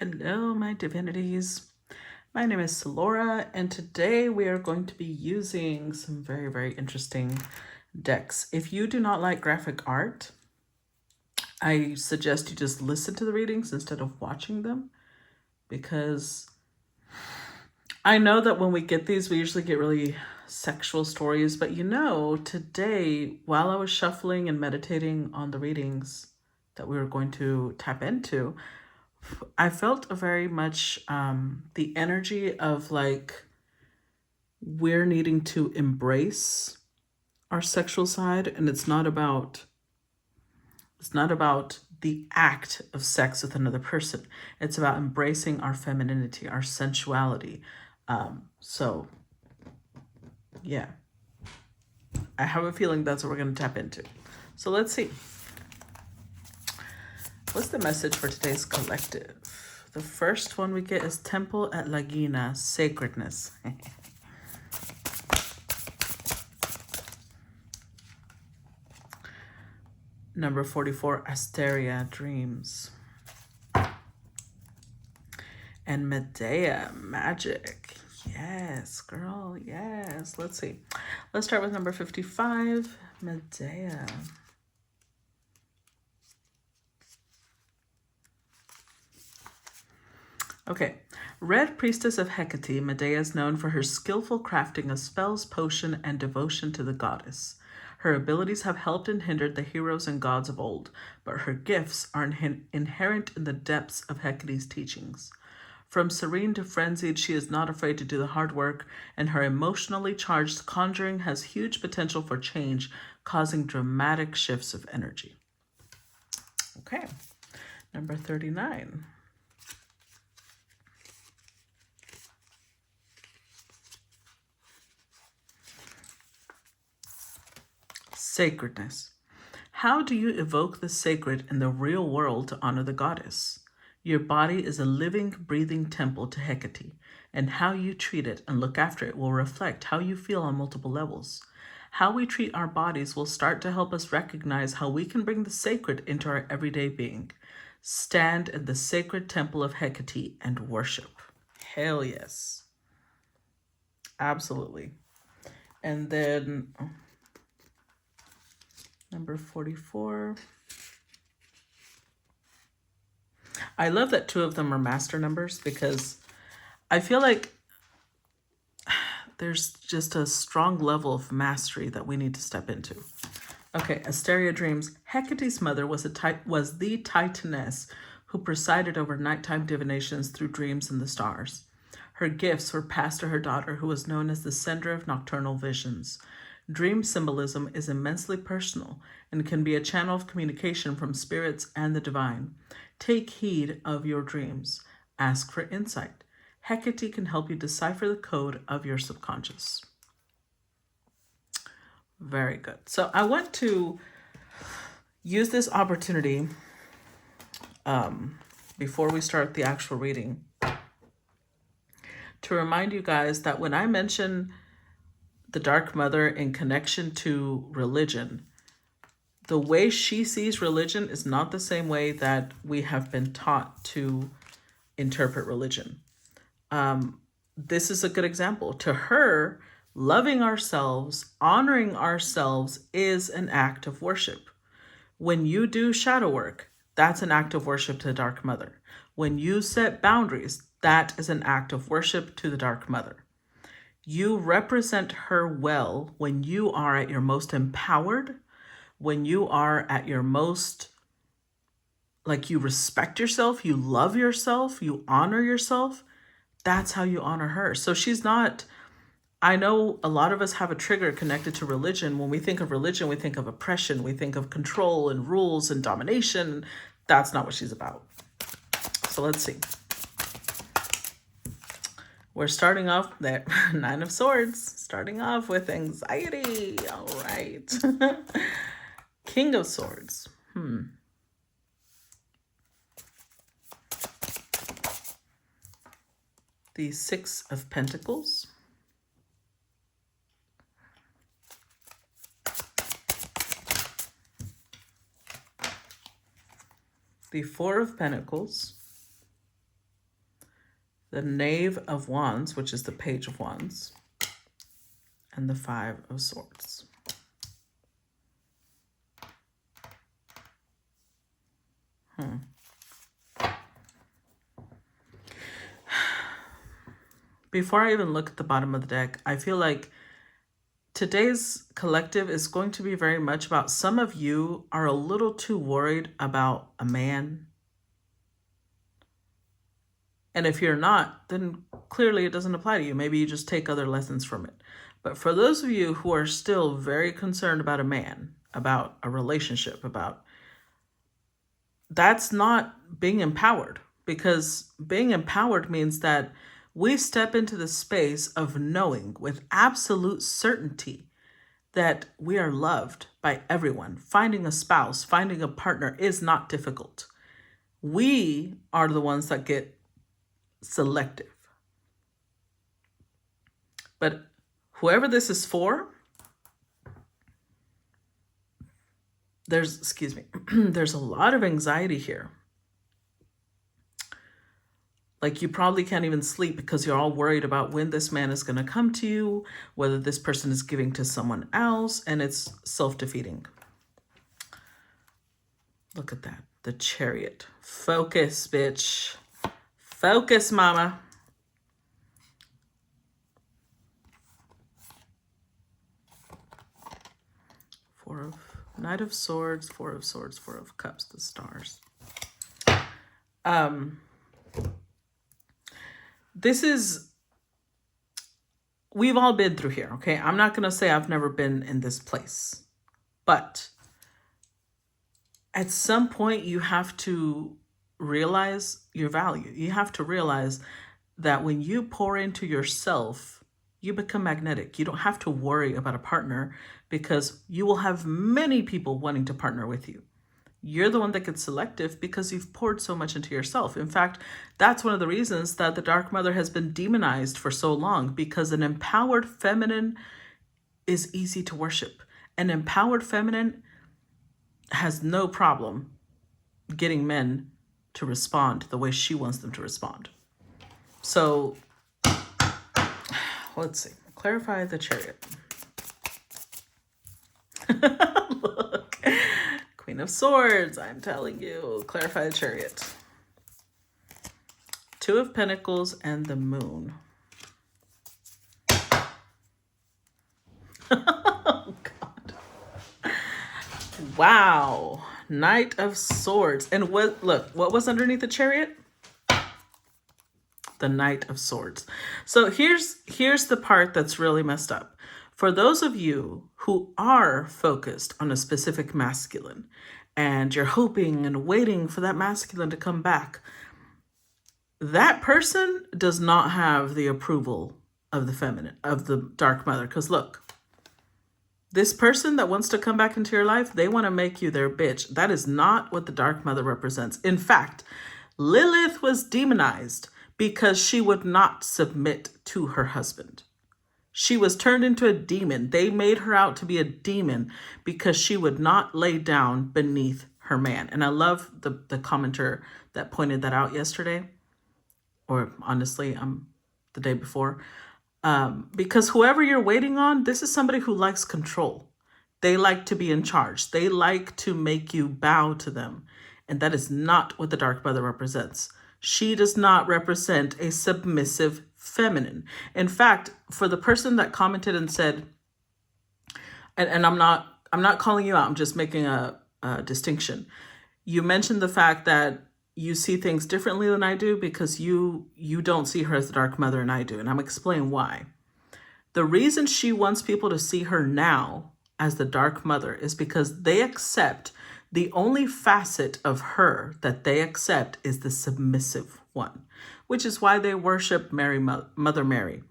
Hello, my divinities. My name is Laura, and today we are going to be using some very, very interesting decks. If you do not like graphic art, I suggest you just listen to the readings instead of watching them, because I know that when we get these, we usually get really sexual stories, but today, while I was shuffling and meditating on the readings that we were going to tap into, I felt a very much the energy of like we're needing to embrace our sexual side, and it's not about the act of sex with another person. It's about embracing our femininity, our sensuality. So yeah, I have a feeling that's what we're going to tap into. So let's see. What's the message for today's collective? The first one we get is Temple at Lagina, sacredness. Number 44, Asteria, dreams. And Medea, magic. Yes, girl, yes. Let's see. Let's start with number 55, Medea. Okay, Red Priestess of Hecate, Medea is known for her skillful crafting of spells, potion, and devotion to the goddess. Her abilities have helped and hindered the heroes and gods of old, but her gifts are inherent in the depths of Hecate's teachings. From serene to frenzied, she is not afraid to do the hard work, and her emotionally charged conjuring has huge potential for change, causing dramatic shifts of energy. Okay, number 39. Sacredness. How do you evoke the sacred in the real world to honor the goddess? Your body is a living, breathing temple to Hecate, and how you treat it and look after it will reflect how you feel on multiple levels. How we treat our bodies will start to help us recognize how we can bring the sacred into our everyday being. Stand in the sacred temple of Hecate and worship. Hell yes. Absolutely. And then number 44. I love that two of them are master numbers because I feel like there's just a strong level of mastery that we need to step into. Okay, Asteria dreams. Hecate's mother was the Titaness who presided over nighttime divinations through dreams in the stars. Her gifts were passed to her daughter, who was known as the sender of nocturnal visions. Dream symbolism is immensely personal and can be a channel of communication from spirits and the divine. Take heed of your dreams. Ask for insight. Hecate can help you decipher the code of your subconscious. Very good. So I want to use this opportunity before we start the actual reading to remind you guys that when I mention the Dark Mother in connection to religion, the way she sees religion is not the same way that we have been taught to interpret religion. This is a good example. To her, loving ourselves, honoring ourselves is an act of worship. When you do shadow work, that's an act of worship to the Dark Mother. When you set boundaries, that is an act of worship to the Dark Mother. You represent her well when you are at your most empowered, when you are at your most, like, you respect yourself, you love yourself, you honor yourself. That's how you honor her. So she's not, I know a lot of us have a trigger connected to religion. When we think of religion, we think of oppression, we think of control and rules and domination. That's not what she's about. So let's see. We're starting off there, Nine of Swords, starting off with anxiety. All right. King of Swords. The Six of Pentacles. The Four of Pentacles. the Knave of Wands, which is the Page of Wands, and the Five of Swords. Before I even look at the bottom of the deck, I feel like today's collective is going to be very much about some of you are a little too worried about a man. And if you're not, then clearly it doesn't apply to you. Maybe you just take other lessons from it. But for those of you who are still very concerned about a man, about a relationship, that's not being empowered, because being empowered means that we step into the space of knowing with absolute certainty that we are loved by everyone. Finding a spouse, finding a partner is not difficult. We are the ones that get selective. But whoever this is for, there's a lot of anxiety here. Like, you probably can't even sleep because you're all worried about when this man is going to come to you, whether this person is giving to someone else, and it's self-defeating. Look at that. The Chariot. Focus, bitch. Focus, mama. Knight of Swords, Four of Swords, Four of Cups, the stars. We've all been through here, okay? I'm not going to say I've never been in this place, but at some point you have to realize your value. You have to realize that when you pour into yourself, you become magnetic. You don't have to worry about a partner because you will have many people wanting to partner with you. You're the one that gets selective because you've poured so much into yourself. In fact, that's one of the reasons that the Dark Mother has been demonized for so long, because an empowered feminine is easy to worship. An empowered feminine has no problem getting men to respond the way she wants them to respond. So let's see. Clarify the Chariot. Look. Queen of Swords, I'm telling you. Clarify the Chariot. Two of Pentacles and the Moon. Oh, God. Wow. Knight of Swords. And what was underneath the Chariot? The Knight of Swords. So here's the part that's really messed up. For those of you who are focused on a specific masculine and you're hoping and waiting for that masculine to come back, that person does not have the approval of the feminine, of the Dark Mother. Because look, this person that wants to come back into your life, they want to make you their bitch. That is not what the Dark Mother represents. In fact, Lilith was demonized because she would not submit to her husband. She was turned into a demon. They made her out to be a demon because she would not lay down beneath her man. And I love the commenter that pointed that out yesterday, or honestly, the day before. Because whoever you're waiting on, this is somebody who likes control. They like to be in charge. They like to make you bow to them. And that is not what the Dark Mother represents. She does not represent a submissive feminine. In fact, for the person that commented and said, and I'm not calling you out, I'm just making a distinction. You mentioned the fact that you see things differently than I do because you don't see her as the Dark Mother and I do. And I'm explaining why. The reason she wants people to see her now as the Dark Mother is because they accept the only facet of her that they accept is the submissive one, which is why they worship Mother Mary.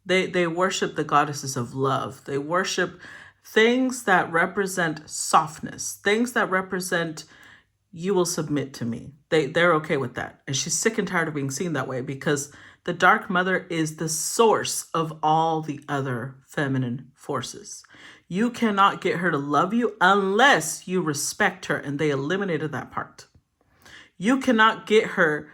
They worship the goddesses of love. They worship things that represent softness, things that represent you will submit to me. They're okay with that. And she's sick and tired of being seen that way because the Dark Mother is the source of all the other feminine forces. You cannot get her to love you unless you respect her, and they eliminated that part. You cannot get her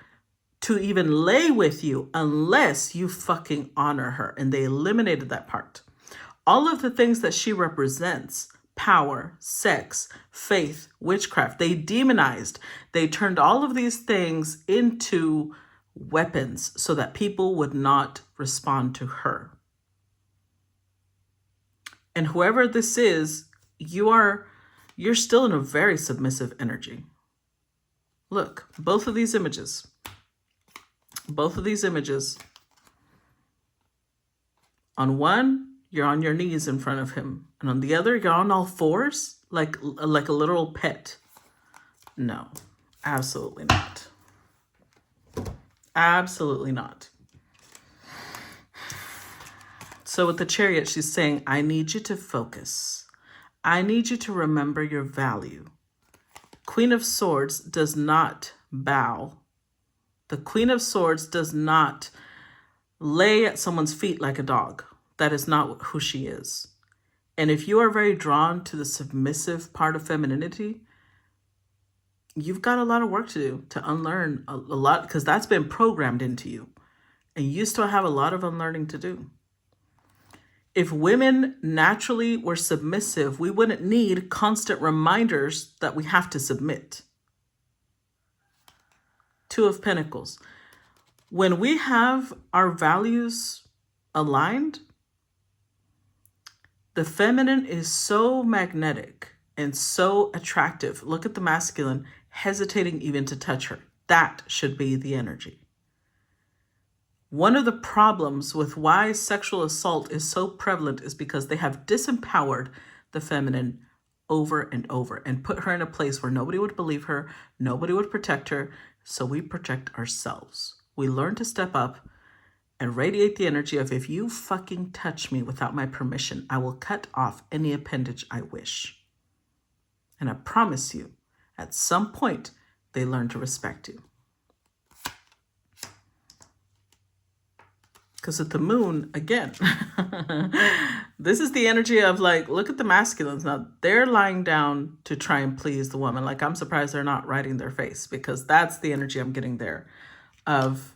to even lay with you unless you fucking honor her. And they eliminated that part. All of the things that she represents, power, sex, faith, witchcraft, they demonized. They turned all of these things into weapons so that people would not respond to her. And whoever this is, you're still in a very submissive energy. Look, both of these images. On one, you're on your knees in front of him. And on the other, you're on all fours, like a literal pet. No, absolutely not. Absolutely not. So with the Chariot, she's saying, I need you to focus. I need you to remember your value. Queen of Swords does not bow. The Queen of Swords does not lay at someone's feet like a dog. That is not who she is. And if you are very drawn to the submissive part of femininity, you've got a lot of work to do to unlearn a lot, because that's been programmed into you. And you still have a lot of unlearning to do. If women naturally were submissive, we wouldn't need constant reminders that we have to submit. Two of Pentacles. When we have our values aligned, the feminine is so magnetic and so attractive. Look at the masculine hesitating even to touch her. That should be the energy. One of the problems with why sexual assault is so prevalent is because they have disempowered the feminine over and over and put her in a place where nobody would believe her, nobody would protect her, so we protect ourselves. We learn to step up and radiate the energy of, if you fucking touch me without my permission, I will cut off any appendage I wish. And I promise you, at some point, they learn to respect you. Because at the Moon, again, this is the energy of, like, look at the masculines. Now, they're lying down to try and please the woman. Like, I'm surprised they're not riding their face, because that's the energy I'm getting there. Of,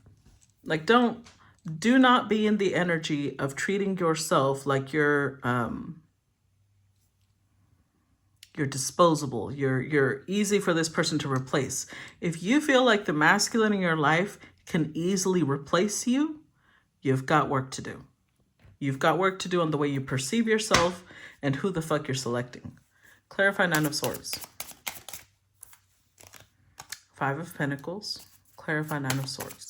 like, do not be in the energy of treating yourself like you're disposable. You're easy for this person to replace. If you feel like the masculine in your life can easily replace you, you've got work to do. You've got work to do on the way you perceive yourself and who the fuck you're selecting. Clarify Nine of Swords. Five of Pentacles. Clarify Nine of Swords.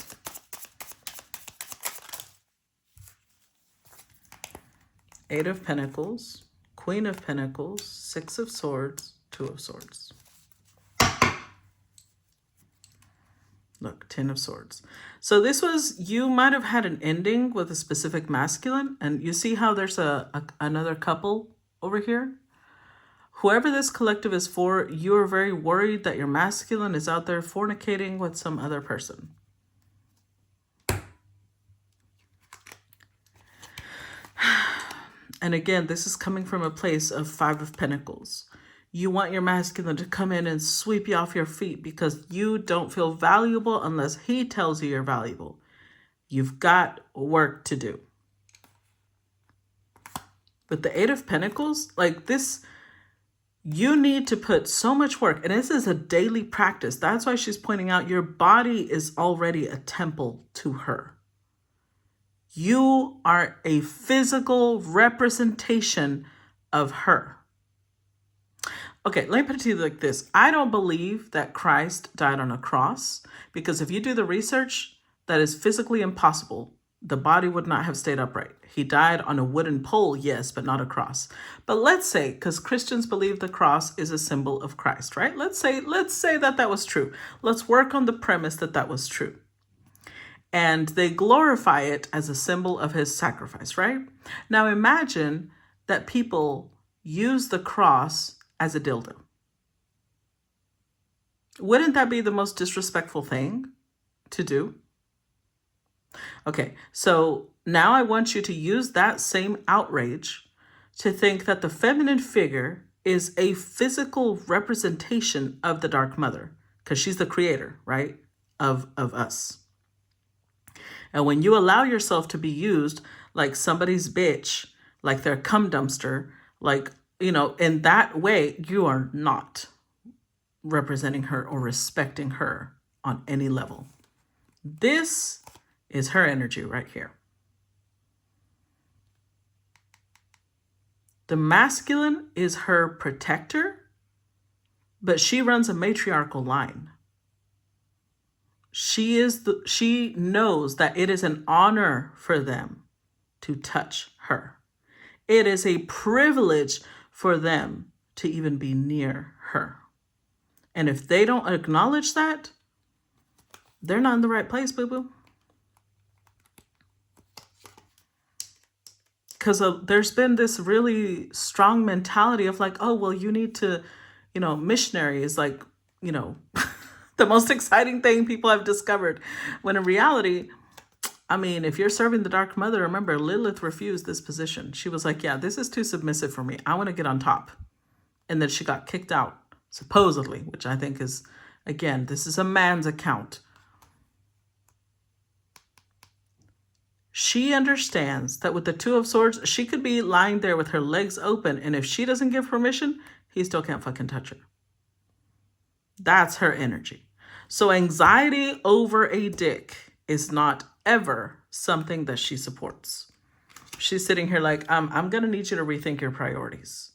Eight of Pentacles. Queen of Pentacles. Six of Swords. Two of Swords. Look, Ten of Swords. So this was, you might have had an ending with a specific masculine, and you see how there's another couple over here? Whoever this collective is for, you are very worried that your masculine is out there fornicating with some other person. And again, this is coming from a place of Five of Pentacles. You want your masculine to come in and sweep you off your feet because you don't feel valuable unless he tells you you're valuable. You've got work to do. But the Eight of Pentacles, like this, you need to put so much work. And this is a daily practice. That's why she's pointing out your body is already a temple to her. You are a physical representation of her. Okay, let me put it to you like this. I don't believe that Christ died on a cross, because if you do the research, that is physically impossible. The body would not have stayed upright. He died on a wooden pole, yes, but not a cross. But let's say, because Christians believe the cross is a symbol of Christ, right? Let's say that was true. Let's work on the premise that that was true. And they glorify it as a symbol of his sacrifice, right? Now imagine that people use the cross as a dildo. Wouldn't that be the most disrespectful thing to do? Okay, so now I want you to use that same outrage to think that the feminine figure is a physical representation of the Dark Mother, because she's the creator, right, of us. And when you allow yourself to be used like somebody's bitch, like their cum dumpster, like, in that way, you are not representing her or respecting her on any level. This is her energy right here. The masculine is her protector, but she runs a matriarchal line. She knows that it is an honor for them to touch her. It is a privilege for them to even be near her. And if they don't acknowledge that, they're not in the right place, boo-boo. Because there's been this really strong mentality of like, oh, well, you need to, missionary is like, the most exciting thing people have discovered. When in reality, if you're serving the Dark Mother, remember, Lilith refused this position. She was like, yeah, this is too submissive for me. I want to get on top. And then she got kicked out, supposedly, which I think is, again, this is a man's account. She understands that with the Two of Swords, she could be lying there with her legs open, and if she doesn't give permission, he still can't fucking touch her. That's her energy. So anxiety over a dick is not ever something that she supports. She's sitting here like, I'm going to need you to rethink your priorities.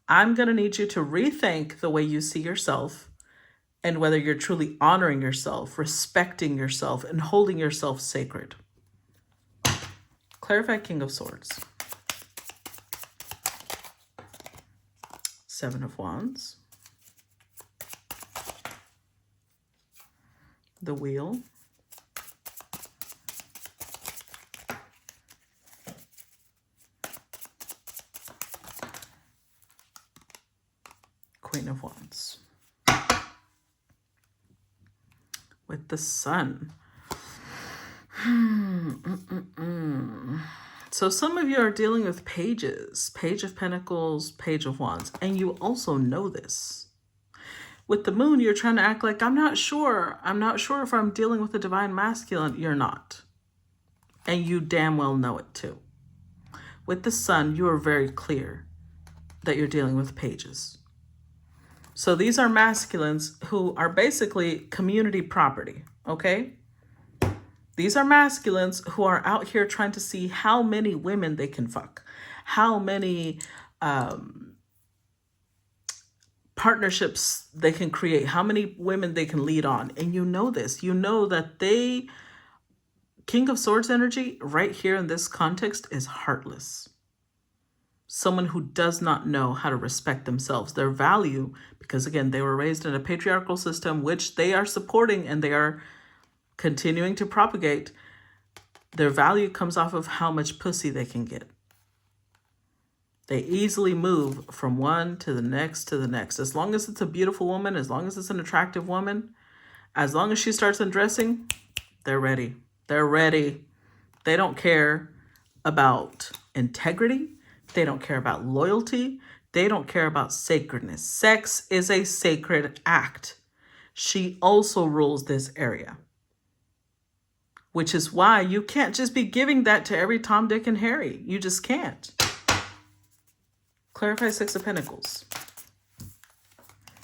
I'm going to need you to rethink the way you see yourself and whether you're truly honoring yourself, respecting yourself, and holding yourself sacred. Clarify King of Swords. 7 of Wands. The Wheel. Queen of Wands. With the Sun. So some of you are dealing with pages. Page of Pentacles, Page of Wands. And you also know this. With the Moon, you're trying to act like, I'm not sure. I'm not sure if I'm dealing with the Divine Masculine. You're not. And you damn well know it too. With the Sun, you are very clear that you're dealing with pages. So these are masculines who are basically community property, okay? These are masculines who are out here trying to see how many women they can fuck, how many partnerships they can create, how many women they can lead on. And you know this. You know that King of Swords energy right here in this context is heartless. Someone who does not know how to respect themselves, their value, because again, they were raised in a patriarchal system, which they are supporting and they are continuing to propagate. Their value comes off of how much pussy they can get. They easily move from one to the next to the next. As long as it's a beautiful woman, as long as it's an attractive woman, as long as she starts undressing, they're ready. They're ready. They don't care about integrity. They don't care about loyalty. They don't care about sacredness. Sex is a sacred act. She also rules this area, which is why you can't just be giving that to every Tom, Dick, and Harry. You just can't. Clarify 6 of Pentacles.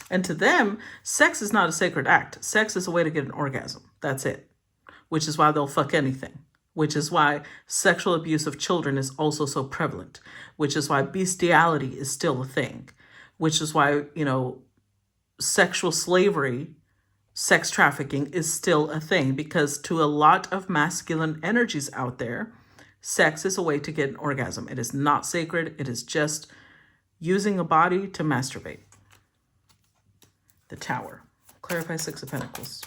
And to them, sex is not a sacred act. Sex is a way to get an orgasm. That's it. Which is why they'll fuck anything. Which is why sexual abuse of children is also so prevalent. Which is why bestiality is still a thing. Which is why, sexual slavery, sex trafficking is still a thing. Because to a lot of masculine energies out there, sex is a way to get an orgasm. It is not sacred. It is just using a body to masturbate. The Tower. Clarify 6 of Pentacles.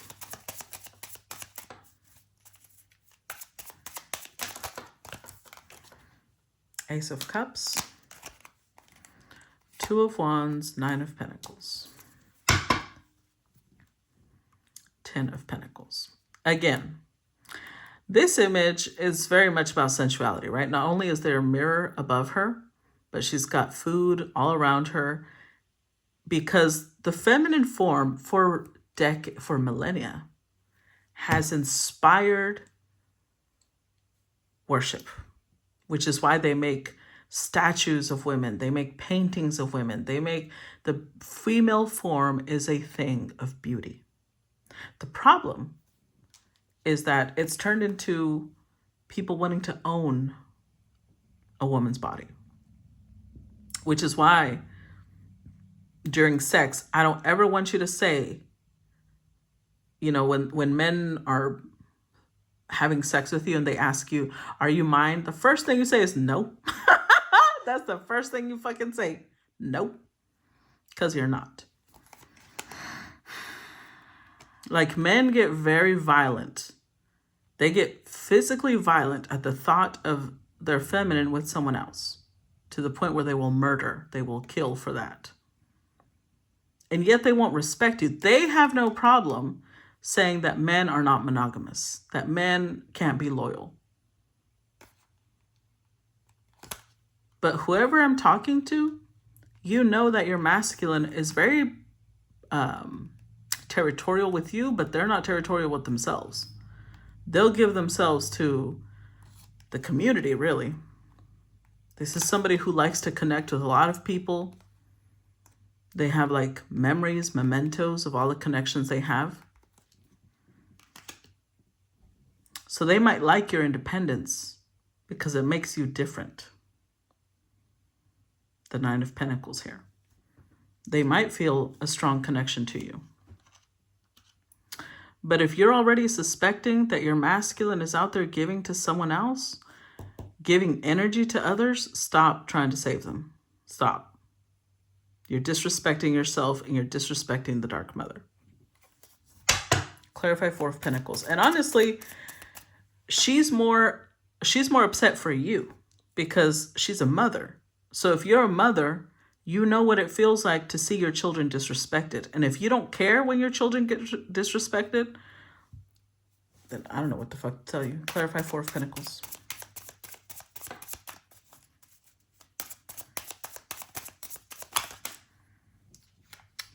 Ace of Cups. 2 of Wands. 9 of Pentacles. 10 of Pentacles. Again, this image is very much about sensuality, right? Not only is there a mirror above her, but she's got food all around her, because the feminine form for millennia has inspired worship, which is why they make statues of women. They make paintings of women. The female form is a thing of beauty. The problem is that it's turned into people wanting to own a woman's body, which is why during sex, I don't ever want you to say, when men are having sex with you and they ask you, are you mine? The first thing you say is no. That's the first thing you fucking say. Nope. Because you're not. Like, men get very violent. They get physically violent at the thought of their feminine with someone else, to the point where they will murder. They will kill for that. And yet they won't respect you. They have no problem saying that men are not monogamous, that men can't be loyal. But whoever I'm talking to, you know that your masculine is very territorial with you, but they're not territorial with themselves. They'll give themselves to the community, really. This is somebody who likes to connect with a lot of people. They have like memories, mementos of all the connections they have. So they might like your independence because it makes you different. The Nine of Pentacles here. They might feel a strong connection to you. But if you're already suspecting that your masculine is out there giving to someone else, giving energy to others, stop trying to save them. Stop. You're disrespecting yourself and you're disrespecting the Dark Mother. Clarify Four of Pentacles. And honestly, she's more upset for you because she's a mother. So if you're a mother, you know what it feels like to see your children disrespected. And if you don't care when your children get disrespected, then I don't know what the fuck to tell you. Clarify Four of Pentacles.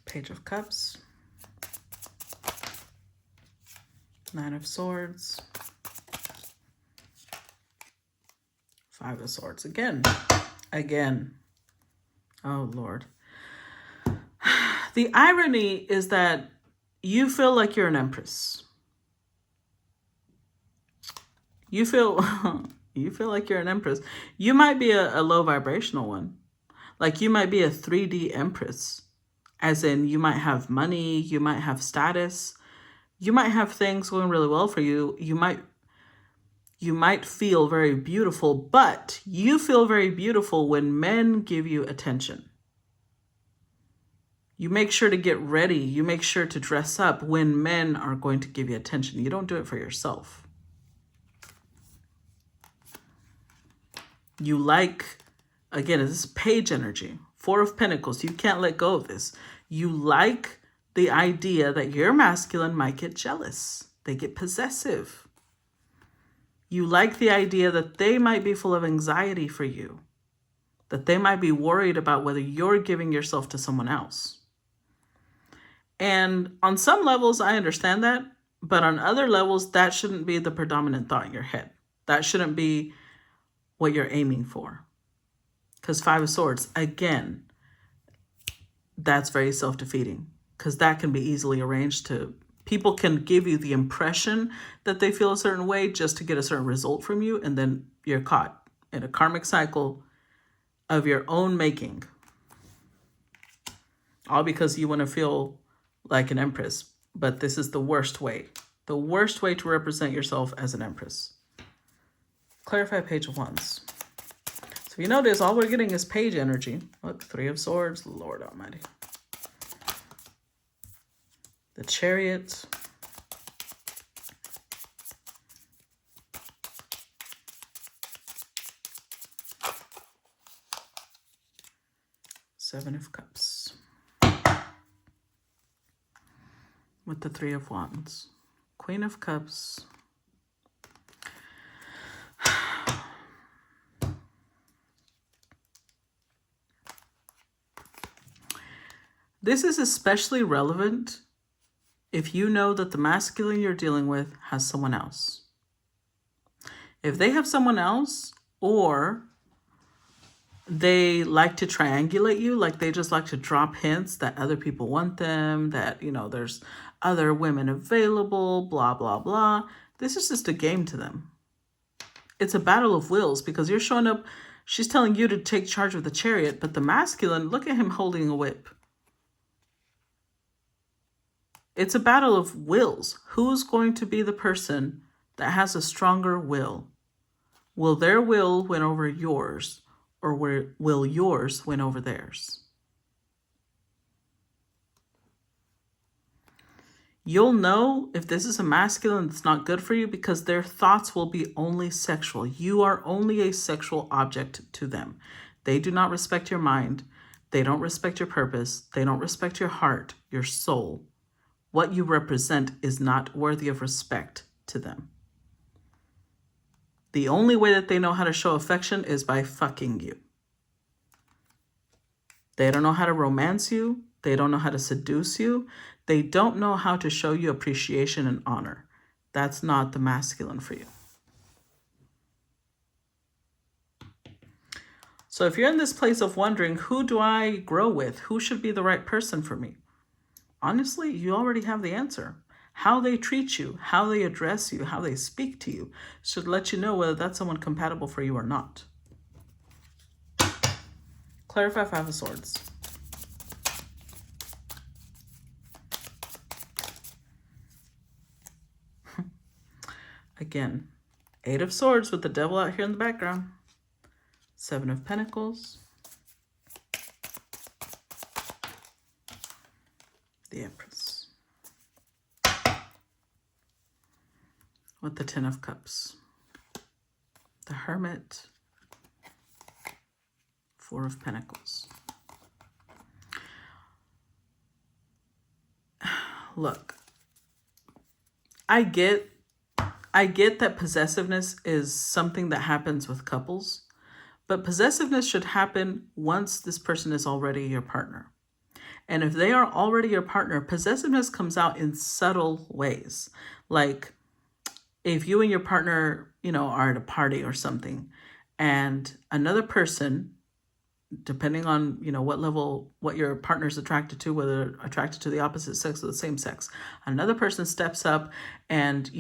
Page of Cups. Nine of Swords. Five of Swords. Again. Oh, Lord. The irony is that you feel like you're an empress. You feel like you're an empress. You might be a low vibrational one. Like you might be a 3D empress. As in you might have money, you might have status, you might have things going really well for you. You might feel very beautiful, but you feel very beautiful when men give you attention. You make sure to get ready. You make sure to dress up when men are going to give you attention. You don't do it for yourself. You like, again, this is page energy. Four of Pentacles. You can't let go of this. You like the idea that your masculine might get jealous. They get possessive. You like the idea that they might be full of anxiety for you, that they might be worried about whether you're giving yourself to someone else. And on some levels, I understand that, but on other levels, that shouldn't be the predominant thought in your head. That shouldn't be what you're aiming for. Because Five of Swords, again, that's very self-defeating, because that can be easily arranged to. People can give you the impression that they feel a certain way just to get a certain result from you, and then you're caught in a karmic cycle of your own making. All because you want to feel like an empress. But this is the worst way. The worst way to represent yourself as an empress. Clarify Page of Wands. So you notice all we're getting is page energy. Look, Three of Swords, Lord Almighty. The Chariot. Seven of Cups. With the Three of Wands. Queen of Cups. This is especially relevant if you know that the masculine you're dealing with has someone else. If they have someone else, or they like to triangulate you, like they just like to drop hints that other people want them, that, there's other women available, blah, blah, blah. This is just a game to them. It's a battle of wills because you're showing up, she's telling you to take charge of the chariot, but the masculine, look at him holding a whip. It's a battle of wills. Who's going to be the person that has a stronger will? Will their will win over yours, or will yours win over theirs? You'll know if this is a masculine that's not good for you because their thoughts will be only sexual. You are only a sexual object to them. They do not respect your mind. They don't respect your purpose. They don't respect your heart, your soul. What you represent is not worthy of respect to them. The only way that they know how to show affection is by fucking you. They don't know how to romance you. They don't know how to seduce you. They don't know how to show you appreciation and honor. That's not the masculine for you. So if you're in this place of wondering, who do I grow with? Who should be the right person for me? Honestly, you already have the answer. How they treat you, how they address you, how they speak to you should let you know whether that's someone compatible for you or not. Clarify Five of Swords. Again, Eight of Swords with the devil out here in the background. Seven of Pentacles. The Empress. With the Ten of Cups. The Hermit. Four of Pentacles. Look, I get that possessiveness is something that happens with couples, but possessiveness should happen once this person is already your partner. And if they are already your partner, possessiveness comes out in subtle ways. Like if you and your partner, are at a party or something, and another person, depending on, what level, what your partner's attracted to, whether attracted to the opposite sex or the same sex, another person steps up and,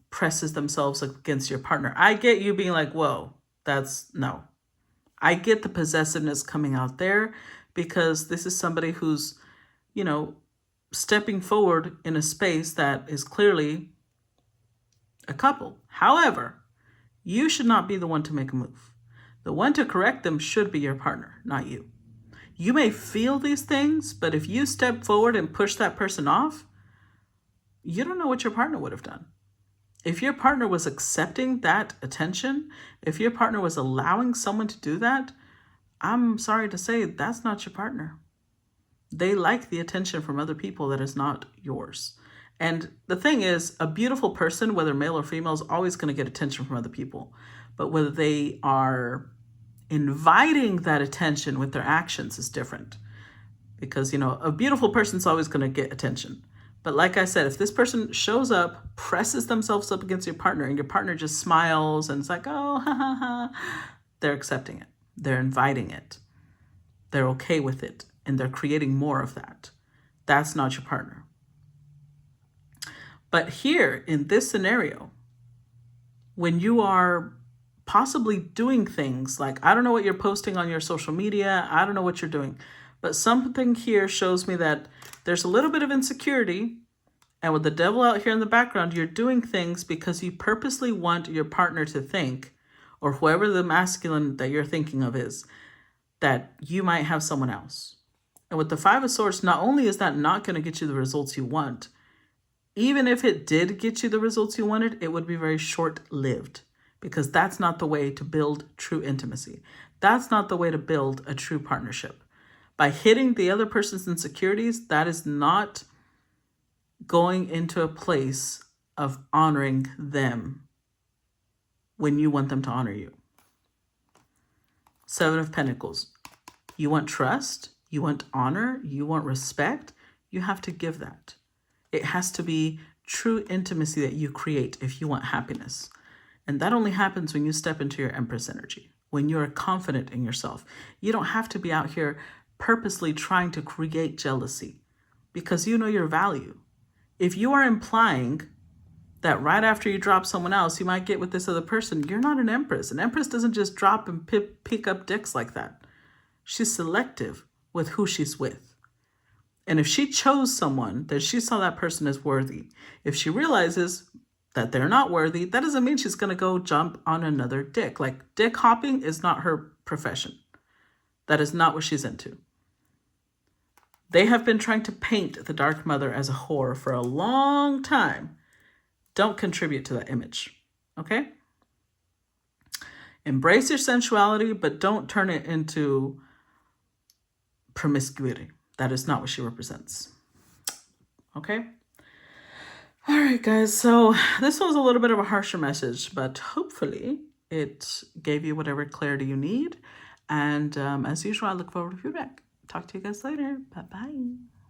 presses themselves against your partner. I get you being like, whoa, no. I get the possessiveness coming out there because this is somebody who's, stepping forward in a space that is clearly a couple. However, you should not be the one to make a move. The one to correct them should be your partner, not you. You may feel these things, but if you step forward and push that person off, you don't know what your partner would have done. If your partner was accepting that attention, if your partner was allowing someone to do that, I'm sorry to say that's not your partner. They like the attention from other people that is not yours. And the thing is, a beautiful person, whether male or female, is always going to get attention from other people. But whether they are inviting that attention with their actions is different. Because, a beautiful person's always going to get attention. But like I said, if this person shows up, presses themselves up against your partner, and your partner just smiles and it's like, oh, ha, ha, ha, they're accepting it. They're inviting it. They're okay with it. And they're creating more of that. That's not your partner. But here, in this scenario, when you are possibly doing things like, I don't know what you're posting on your social media, I don't know what you're doing, but something here shows me that there's a little bit of insecurity, and with the devil out here in the background, you're doing things because you purposely want your partner to think, or whoever the masculine that you're thinking of is, that you might have someone else. And with the Five of Swords, not only is that not going to get you the results you want, even if it did get you the results you wanted, it would be very short-lived, because that's not the way to build true intimacy. That's not the way to build a true partnership. By hitting the other person's insecurities, that is not going into a place of honoring them when you want them to honor you. Seven of Pentacles. You want trust, you want honor, you want respect, you have to give that. It has to be true intimacy that you create if you want happiness. And that only happens when you step into your empress energy, when you're confident in yourself. You don't have to be out here purposely trying to create jealousy because you know your value. If you are implying that right after you drop someone else, you might get with this other person, you're not an empress. An empress doesn't just drop and pick up dicks like that. She's selective with who she's with. And if she chose someone, then she saw that person as worthy. If she realizes that they're not worthy, that doesn't mean she's going to go jump on another dick. Like, dick hopping is not her profession. That is not what she's into. They have been trying to paint the Dark Mother as a whore for a long time. Don't contribute to that image, okay? Embrace your sensuality, but don't turn it into promiscuity. That is not what she represents, okay? All right, guys, so this was a little bit of a harsher message, but hopefully it gave you whatever clarity you need. And as usual, I look forward to feedback. Talk to you guys later. Bye-bye.